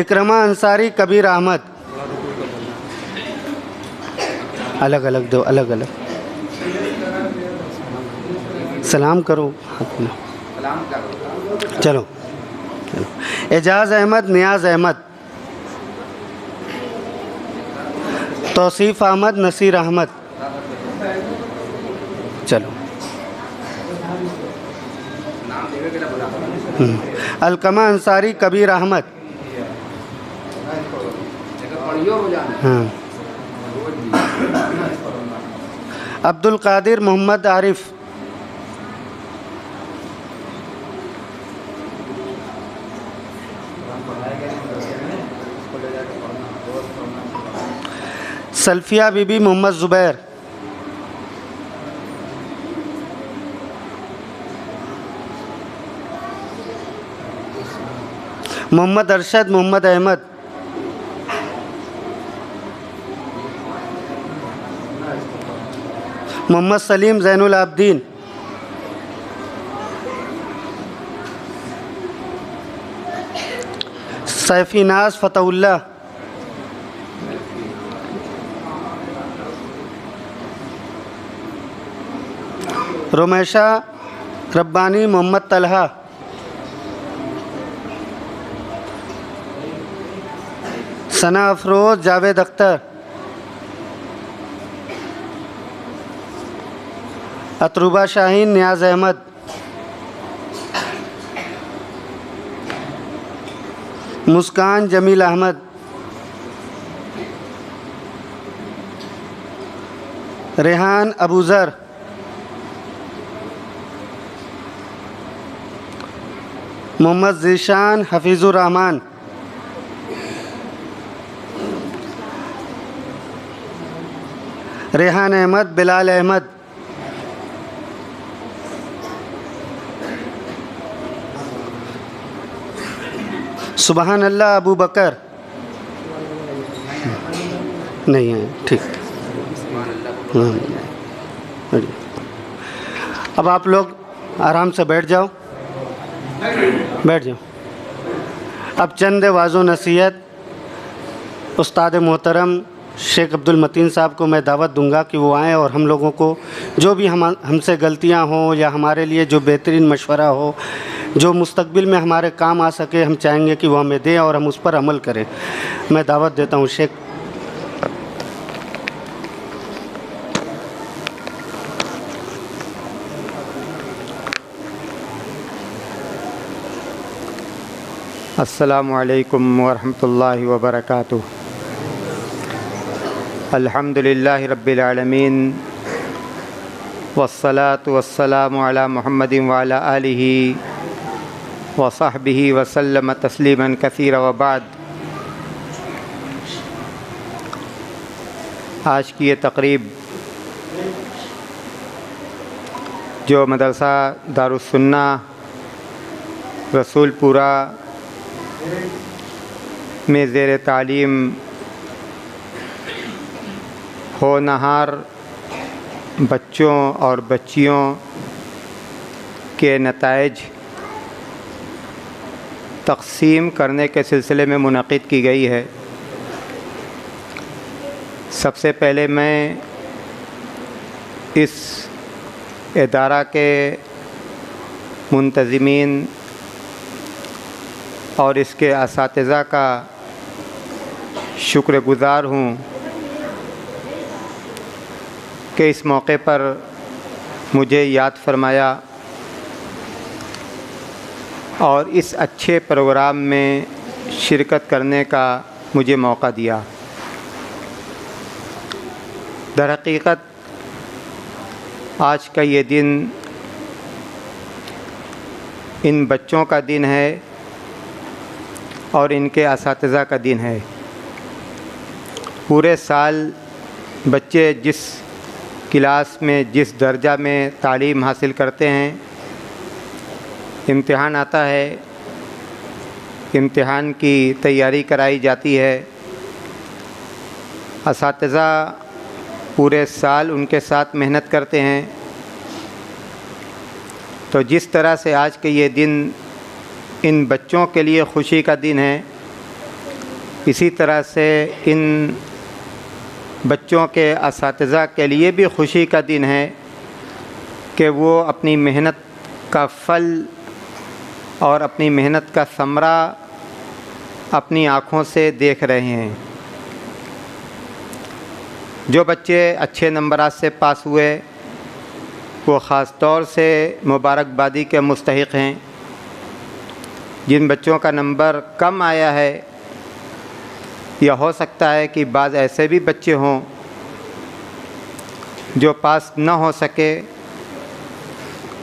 اکرمہ انصاری، کبیر احمد. الگ الگ دو، الگ الگ. سلام کرو. چلو. اعجاز احمد، نیاز احمد. توصیف احمد، نصیر احمد. چلو. علقمہ انصاری، کبیر احمد. ہاں. عبد القادر محمد عارف. سلفیہ بی بی، محمد زبیر. محمد ارشد، محمد احمد. محمد سلیم، زین العابدین. سیفی ناز، فتح اللہ. رمیشہ ربانی، محمد طلحہ. ثنا افروز، جاوید اختر. اطروبہ شاہین، نیاز احمد. مسکان جمیل احمد. ریحان ابوذر. محمد ذیشان، حفیظ الرحمان. ریحان احمد، بلال احمد. سبحان اللہ، ابو بکر. نہیں ہے، ٹھیک. اب آپ لوگ آرام سے بیٹھ جاؤ، بیٹھ جاؤ. اب چند واعظ و نصیحت استاد محترم شیخ عبد المتین صاحب کو میں دعوت دوں گا کہ وہ آئیں اور ہم لوگوں کو جو بھی ہم سے غلطیاں ہوں یا ہمارے لیے جو بہترین مشورہ ہو، جو مستقبل میں ہمارے کام آ سکے، ہم چاہیں گے کہ وہ ہمیں دیں اور ہم اس پر عمل کریں. میں دعوت دیتا ہوں شیخ. السلام علیکم ورحمۃ اللہ وبرکاتہ. الحمد للہ رب العالمین والصلاة والسلام علی محمد وعلی آلہ وصحبہ وسلم تسلیما کثیرا. وبعد. آج کی یہ تقریب جو مدرسہ دارالسنہ رسول پورہ میں زیر تعلیم ہونہار بچوں اور بچیوں کے نتائج تقسیم کرنے کے سلسلے میں منعقد کی گئی ہے. سب سے پہلے میں اس ادارہ کے منتظمین اور اس کے اساتذہ کا شکر گزار ہوں کہ اس موقع پر مجھے یاد فرمایا اور اس اچھے پروگرام میں شرکت کرنے کا مجھے موقع دیا. در حقیقت آج کا یہ دن ان بچوں کا دن ہے اور ان کے اساتذہ کا دن ہے. پورے سال بچے جس کلاس میں جس درجہ میں تعلیم حاصل کرتے ہیں، امتحان آتا ہے، امتحان کی تیاری کرائی جاتی ہے، اساتذہ پورے سال ان کے ساتھ محنت کرتے ہیں. تو جس طرح سے آج کے یہ دن ان بچوں کے لیے خوشی کا دن ہے، اسی طرح سے ان بچوں کے اساتذہ کے لیے بھی خوشی کا دن ہے کہ وہ اپنی محنت کا پھل اور اپنی محنت کا ثمرہ اپنی آنکھوں سے دیکھ رہے ہیں۔ جو بچے اچھے نمبرات سے پاس ہوئے وہ خاص طور سے مبارکبادی کے مستحق ہیں۔ جن بچوں کا نمبر کم آیا ہے یا ہو سکتا ہے کہ بعض ایسے بھی بچے ہوں جو پاس نہ ہو سکے،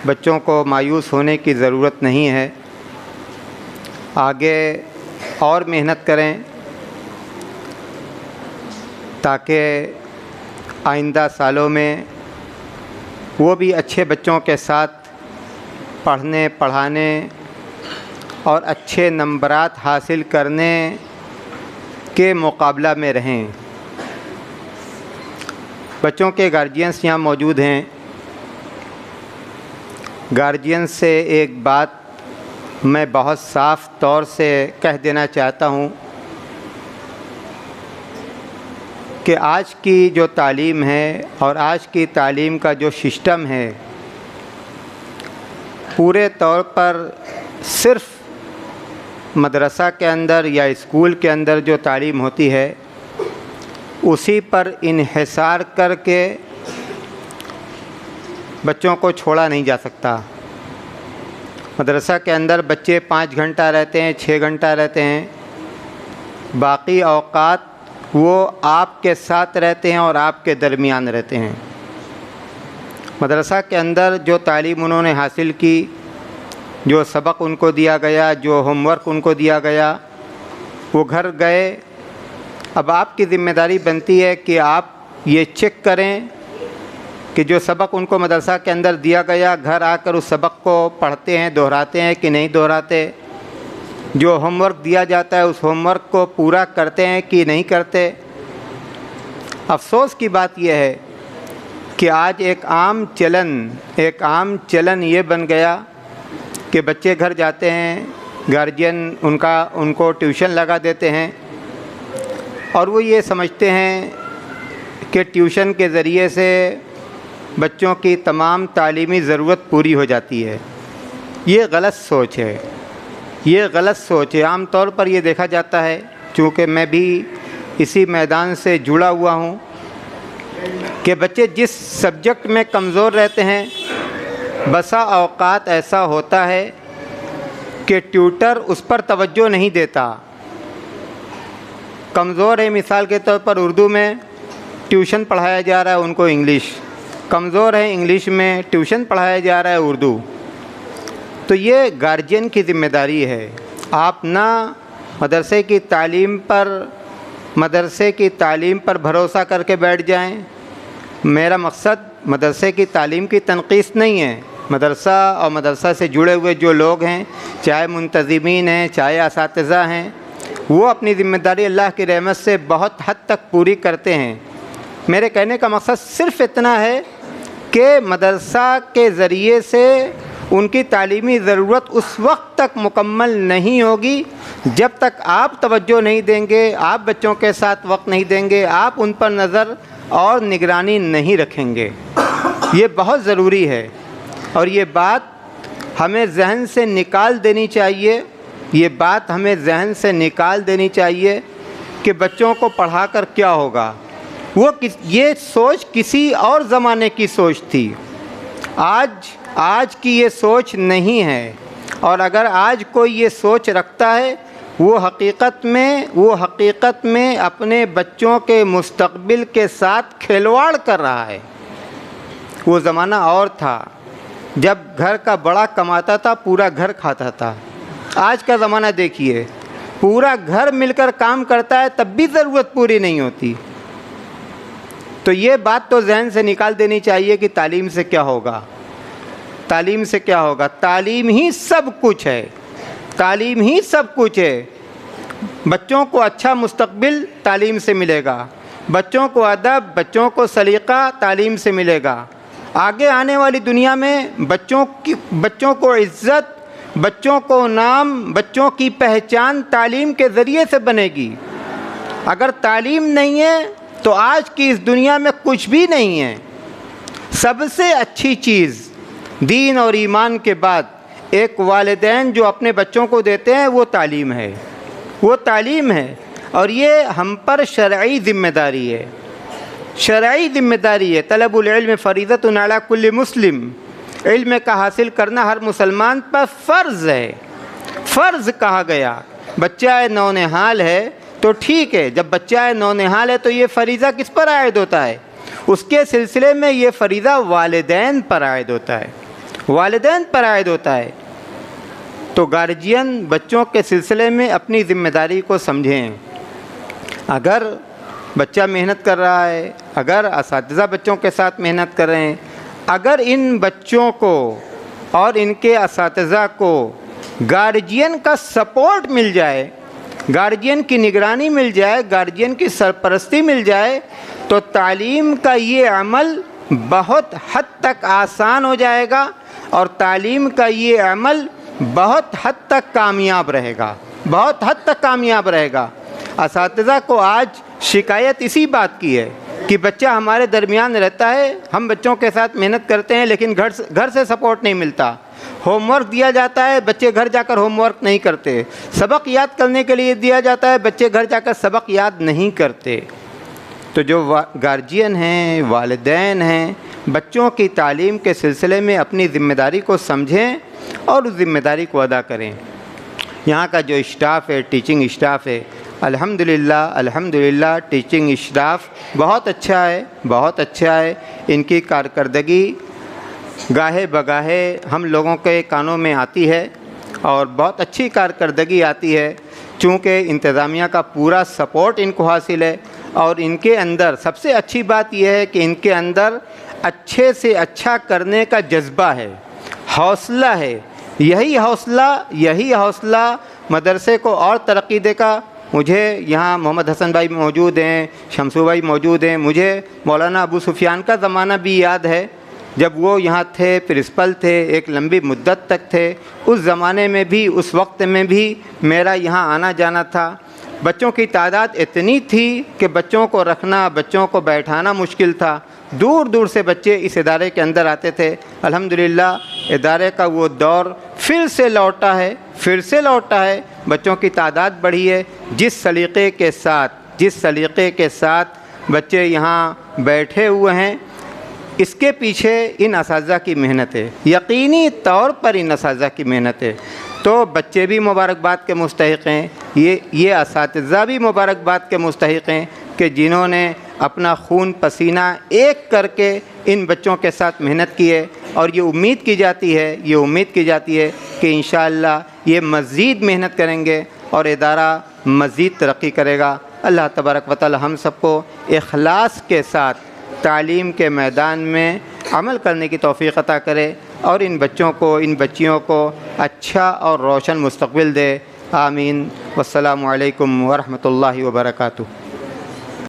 بچوں کو مایوس ہونے کی ضرورت نہیں ہے، آگے اور محنت کریں تاکہ آئندہ سالوں میں وہ بھی اچھے بچوں کے ساتھ پڑھنے پڑھانے اور اچھے نمبرات حاصل کرنے کے مقابلہ میں رہیں۔ بچوں کے گارجینس یہاں موجود ہیں۔ گارجینس سے ایک بات میں بہت صاف طور سے کہہ دینا چاہتا ہوں کہ آج کی جو تعلیم ہے اور آج کی تعلیم کا جو سسٹم ہے، پورے طور پر صرف مدرسہ کے اندر یا اسکول کے اندر جو تعلیم ہوتی ہے اسی پر انحصار کر کے بچوں کو چھوڑا نہیں جا سکتا۔ مدرسہ کے اندر بچے 5 گھنٹہ رہتے ہیں، 6 گھنٹہ رہتے ہیں، باقی اوقات وہ آپ کے ساتھ رہتے ہیں اور آپ کے درمیان رہتے ہیں۔ مدرسہ کے اندر جو تعلیم انہوں نے حاصل کی، جو سبق ان کو دیا گیا، جو ہوم ورک ان کو دیا گیا، وہ گھر گئے۔ اب آپ کی ذمہ داری بنتی ہے کہ آپ یہ چیک کریں کہ جو سبق ان کو مدرسہ کے اندر دیا گیا، گھر آ کر اس سبق کو پڑھتے ہیں، دہراتے ہیں کہ نہیں دہراتے، جو ہوم ورک دیا جاتا ہے اس ہوم ورک کو پورا کرتے ہیں کہ نہیں کرتے۔ افسوس کی بات یہ ہے کہ آج ایک عام چلن یہ بن گیا کہ بچے گھر جاتے ہیں، گارجین ان کو ٹیوشن لگا دیتے ہیں اور وہ یہ سمجھتے ہیں کہ ٹیوشن کے ذریعے سے بچوں کی تمام تعلیمی ضرورت پوری ہو جاتی ہے۔ یہ غلط سوچ ہے۔ عام طور پر یہ دیکھا جاتا ہے، چونکہ میں بھی اسی میدان سے جڑا ہوا ہوں، کہ بچے جس سبجیکٹ میں کمزور رہتے ہیں بسا اوقات ایسا ہوتا ہے کہ ٹیوٹر اس پر توجہ نہیں دیتا۔ کمزور ہے مثال کے طور پر اردو میں، ٹیوشن پڑھایا جا رہا ہے ان کو انگلش، کمزور ہے انگلش میں، ٹیوشن پڑھایا جا رہا ہے اردو۔ تو یہ گارجین کی ذمہ داری ہے۔ آپ نہ مدرسے کی تعلیم پر بھروسہ کر کے بیٹھ جائیں۔ میرا مقصد مدرسے کی تعلیم کی تنقیص نہیں ہے۔ مدرسہ اور مدرسہ سے جڑے ہوئے جو لوگ ہیں، چاہے منتظمین ہیں، چاہے اساتذہ ہیں، وہ اپنی ذمہ داری اللہ کی رحمت سے بہت حد تک پوری کرتے ہیں۔ میرے کہنے کا مقصد صرف اتنا ہے کہ مدرسہ کے ذریعے سے ان کی تعلیمی ضرورت اس وقت تک مکمل نہیں ہوگی جب تک آپ توجہ نہیں دیں گے، آپ بچوں کے ساتھ وقت نہیں دیں گے، آپ ان پر نظر اور نگرانی نہیں رکھیں گے۔ یہ بہت ضروری ہے اور یہ بات ہمیں ذہن سے نکال دینی چاہیے کہ بچوں کو پڑھا کر کیا ہوگا۔ یہ سوچ کسی اور زمانے کی سوچ تھی، آج کی یہ سوچ نہیں ہے، اور اگر آج کوئی یہ سوچ رکھتا ہے وہ حقیقت میں اپنے بچوں کے مستقبل کے ساتھ کھلواڑ کر رہا ہے۔ وہ زمانہ اور تھا جب گھر کا بڑا کماتا تھا، پورا گھر کھاتا تھا۔ آج کا زمانہ دیکھیے، پورا گھر مل کر کام کرتا ہے تب بھی ضرورت پوری نہیں ہوتی۔ تو یہ بات تو ذہن سے نکال دینی چاہیے کہ تعلیم سے کیا ہوگا۔ تعلیم ہی سب کچھ ہے۔ بچوں کو اچھا مستقبل تعلیم سے ملے گا، بچوں کو ادب، بچوں کو سلیقہ تعلیم سے ملے گا۔ آگے آنے والی دنیا میں بچوں کو عزت، بچوں کو نام، بچوں کی پہچان تعلیم کے ذریعے سے بنے گی۔ اگر تعلیم نہیں ہے تو آج کی اس دنیا میں کچھ بھی نہیں ہے۔ سب سے اچھی چیز دین اور ایمان کے بعد ایک والدین جو اپنے بچوں کو دیتے ہیں وہ تعلیم ہے، وہ تعلیم ہے، اور یہ ہم پر شرعی ذمہ داری ہے، شرعی ذمہ داری ہے۔ طلب العلم فریضۃ علی کل مسلم، علم کا حاصل کرنا ہر مسلمان پر فرض ہے، فرض کہا گیا۔ بچہ نونہال ہے تو ٹھیک ہے، جب بچہ نونہال ہے تو یہ فریضہ کس پر عائد ہوتا ہے؟ اس کے سلسلے میں یہ فریضہ والدین پر عائد ہوتا ہے، والدین پر عائد ہوتا ہے۔ تو گارجین بچوں کے سلسلے میں اپنی ذمہ داری کو سمجھیں۔ اگر بچہ محنت کر رہا ہے، اگر اساتذہ بچوں کے ساتھ محنت کر رہے ہیں، اگر ان بچوں کو اور ان کے اساتذہ کو گارجین کا سپورٹ مل جائے، گارجین کی نگرانی مل جائے، گارجین کی سرپرستی مل جائے، تو تعلیم کا یہ عمل بہت حد تک آسان ہو جائے گا، اور تعلیم کا یہ عمل بہت حد تک کامیاب رہے گا، بہت حد تک کامیاب رہے گا۔ اساتذہ کو آج شکایت اسی بات کی ہے کہ بچہ ہمارے درمیان رہتا ہے، ہم بچوں کے ساتھ محنت کرتے ہیں لیکن گھر سے سپورٹ نہیں ملتا، ہوم ورک دیا جاتا ہے، بچے گھر جا کر ہوم ورک نہیں کرتے، سبق یاد کرنے کے لیے دیا جاتا ہے، بچے گھر جا کر سبق یاد نہیں کرتے۔ تو جو گارجین ہیں، والدین ہیں، بچوں کی تعلیم کے سلسلے میں اپنی ذمہ داری کو سمجھیں اور اس ذمہ داری کو ادا کریں۔ یہاں کا جو اسٹاف ہے، ٹیچنگ اسٹاف ہے، الحمدللہ ٹیچنگ اسٹاف بہت اچھا ہے، بہت اچھا ہے۔ ان کی کارکردگی گاہے بگاہے ہم لوگوں کے کانوں میں آتی ہے، اور بہت اچھی کارکردگی آتی ہے، چونکہ انتظامیہ کا پورا سپورٹ ان کو حاصل ہے، اور ان کے اندر سب سے اچھی بات یہ ہے کہ ان کے اندر اچھے سے اچھا کرنے کا جذبہ ہے، حوصلہ ہے۔ یہی حوصلہ مدرسے کو اور ترقی دے گا۔ مجھے یہاں محمد حسن بھائی موجود ہیں، شمسو بھائی موجود ہیں، مجھے مولانا ابو سفیان کا زمانہ بھی یاد ہے، جب وہ یہاں تھے، پرنسپل تھے، ایک لمبی مدت تک تھے۔ اس زمانے میں بھی، اس وقت میں بھی میرا یہاں آنا جانا تھا۔ بچوں کی تعداد اتنی تھی کہ بچوں کو رکھنا، بچوں کو بیٹھانا مشکل تھا، دور دور سے بچے اس ادارے کے اندر آتے تھے۔ الحمدللہ ادارے کا وہ دور پھر سے لوٹا ہے، بچوں کی تعداد بڑھی ہے۔ جس سلیقے کے ساتھ بچے یہاں بیٹھے ہوئے ہیں، اس کے پیچھے ان اساتذہ کی محنت ہے، یقینی طور پر ان اساتذہ کی محنت ہے۔ تو بچے بھی مبارکباد کے مستحق ہیں، یہ اساتذہ بھی مبارکباد کے مستحق ہیں کہ جنہوں نے اپنا خون پسینہ ایک کر کے ان بچوں کے ساتھ محنت کی ہے، اور یہ امید کی جاتی ہے کہ انشاءاللہ یہ مزید محنت کریں گے اور ادارہ مزید ترقی کرے گا۔ اللہ تبارک و تعالی ہم سب کو اخلاص کے ساتھ تعلیم کے میدان میں عمل کرنے کی توفیق عطا کرے، اور ان بچوں کو، ان بچیوں کو اچھا اور روشن مستقبل دے۔ آمین۔ والسلام علیکم ورحمۃ اللہ وبرکاتہ۔